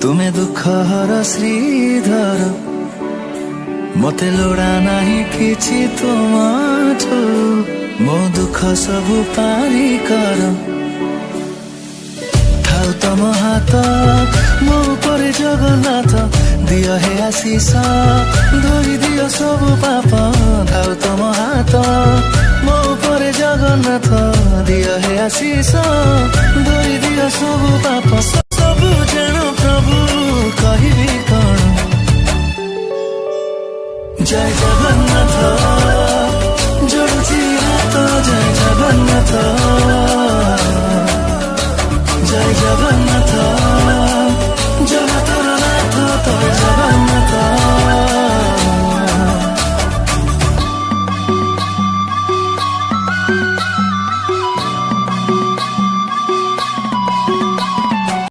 तुमे दुख हर श्रीधर मते लोड़ा नहीं किछि तुमाठो मो दुख सबु पारी कर थाउ तम हाथ मो उपरे जगन्नाथ दियो हे आशीष धोई दियो सबु पाप थाउ तम हाथ मो उपरे जगन्नाथ दियो हे आशीष धोई दियो सबु पाप।